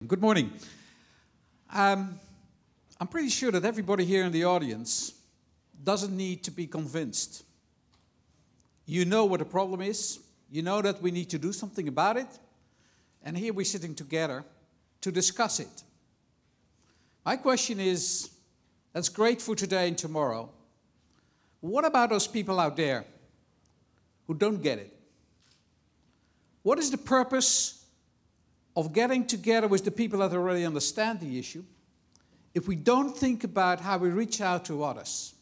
Good morning. I'm pretty sure that everybody here in the audience doesn't need to be convinced. You know what the problem is. You know that we need to do something about it. And here we're sitting together to discuss it. My question is, that's great for today and tomorrow. What about those people out there who don't get it? What is the purpose of getting together with the people that already understand the issue if we don't think about how we reach out to others?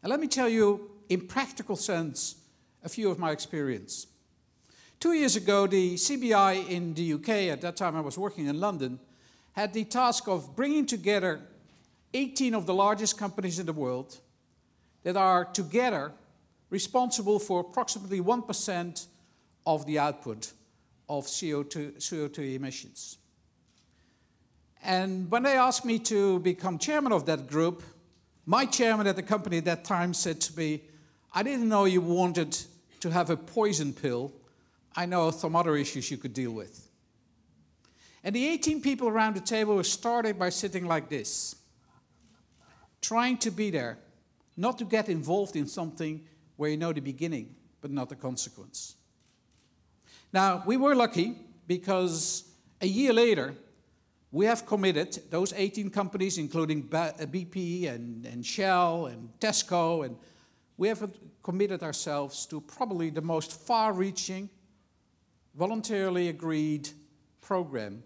And let me tell you, in practical sense, a few of my experience. 2 years ago, the CBI in the UK, at that time I was working in London, had the task of bringing together 18 of the largest companies in the world that are together responsible for approximately 1% of the output of CO2 emissions. And when they asked me to become chairman of that group, my chairman at the company at that time said to me, I didn't know you wanted to have a poison pill. I know some other issues you could deal with. And the 18 people around the table were started by sitting like this, trying to be there, not to get involved in something where you know the beginning, but not the consequence. Now, we were lucky because a year later, we have committed, those 18 companies, including BP and Shell and Tesco, and we have committed ourselves to probably the most far-reaching, voluntarily agreed program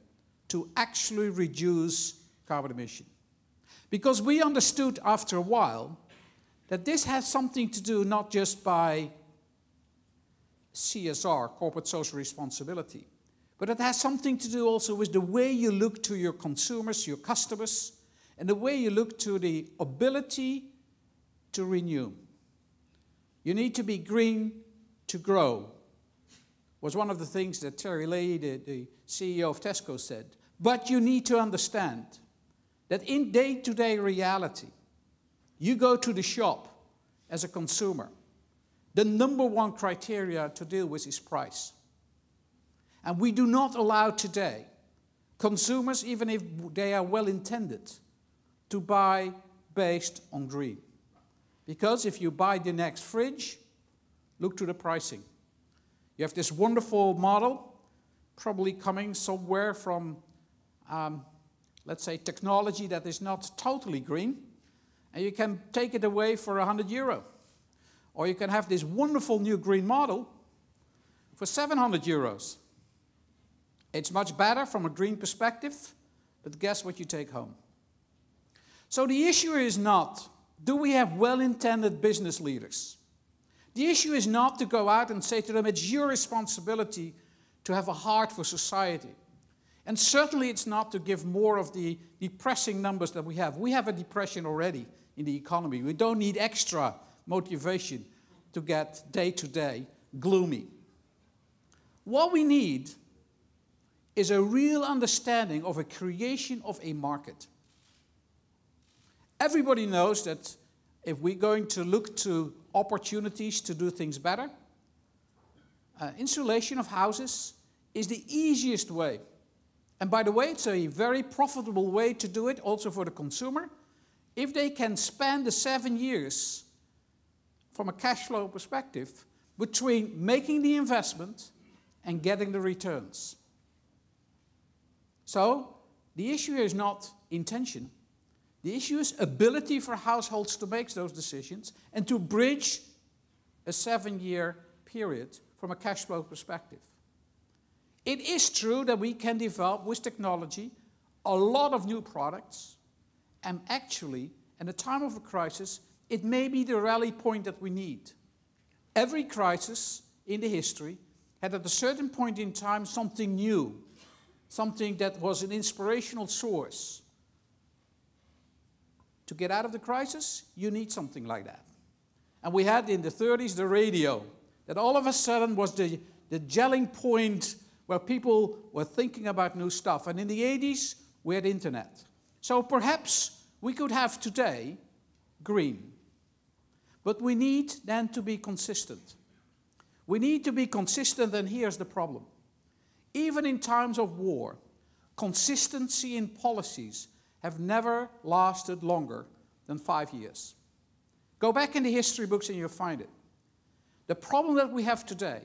to actually reduce carbon emission. Because we understood after a while that this has something to do not just by CSR, corporate social responsibility, but it has something to do also with the way you look to your consumers, your customers, and the way you look to the ability to renew. You need to be green to grow, was one of the things that Terry Leahy, the CEO of Tesco, said. But you need to understand that in day-to-day reality, you go to the shop as a consumer, the number one criteria to deal with is price. And we do not allow today consumers, even if they are well-intended, to buy based on green. Because if you buy the next fridge, look to the pricing. You have this wonderful model, probably coming somewhere from, let's say, technology that is not totally green, and you can take it away for €100. Or you can have this wonderful new green model for €700. It's much better from a green perspective, but guess what you take home? So the issue is not, do we have well-intended business leaders? The issue is not to go out and say to them, it's your responsibility to have a heart for society. And certainly it's not to give more of the depressing numbers that we have. We have a depression already in the economy. We don't need extra motivation to get day-to-day gloomy. What we need is a real understanding of a creation of a market. Everybody knows that if we're going to look to opportunities to do things better, insulation of houses is the easiest way. And by the way, it's a very profitable way to do it, also for the consumer, if they can spend the 7 years from a cash flow perspective between making the investment and getting the returns. So the issue is not intention. The issue is ability for households to make those decisions and to bridge a 7-year period from a cash flow perspective. It is true that we can develop with technology a lot of new products, and actually, in a time of a crisis, it may be the rally point that we need. Every crisis in the history had at a certain point in time something new, something that was an inspirational source. To get out of the crisis, you need something like that. And we had in the 30s the radio, that all of a sudden was the gelling point where people were thinking about new stuff. And in the 80s, we had internet. So perhaps we could have today green. But we need then to be consistent. We need to be consistent, and here's the problem. Even in times of war, consistency in policies have never lasted longer than 5 years. Go back in the history books and you'll find it. The problem that we have today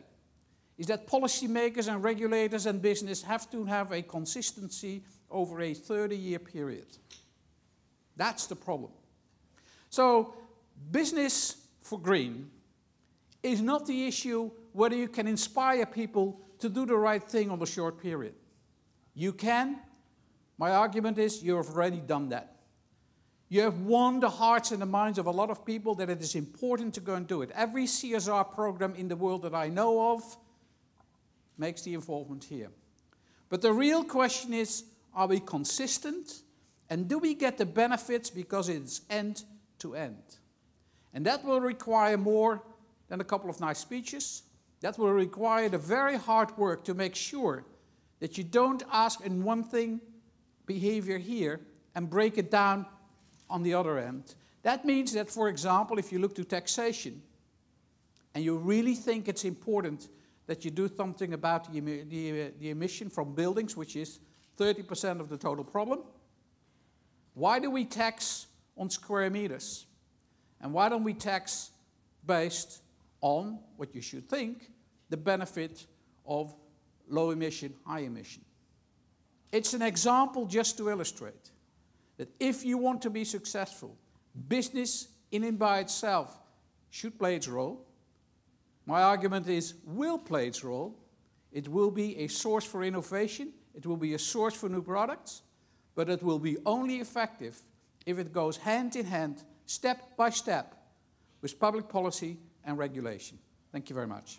is that policymakers and regulators and business have to have a consistency over a 30-year period. That's the problem. So, business for green is not the issue whether you can inspire people to do the right thing on a short period. You can. My argument is you have already done that. You have won the hearts and the minds of a lot of people that it is important to go and do it. Every CSR program in the world that I know of makes the involvement here. But the real question is, are we consistent? And do we get the benefits because it's end to end? And that will require more than a couple of nice speeches. That will require the very hard work to make sure that you don't ask in one thing behavior here and break it down on the other end. That means that, for example, if you look to taxation and you really think it's important that you do something about the emission from buildings, which is 30% of the total problem, why do we tax on square meters? And why don't we tax based on what you should think, the benefit of low emission, high emission? It's an example just to illustrate that if you want to be successful, business in and by itself should play its role. My argument is will play its role. It will be a source for innovation. It will be a source for new products. But it will be only effective if it goes hand in hand, step by step, with public policy and regulation. Thank you very much.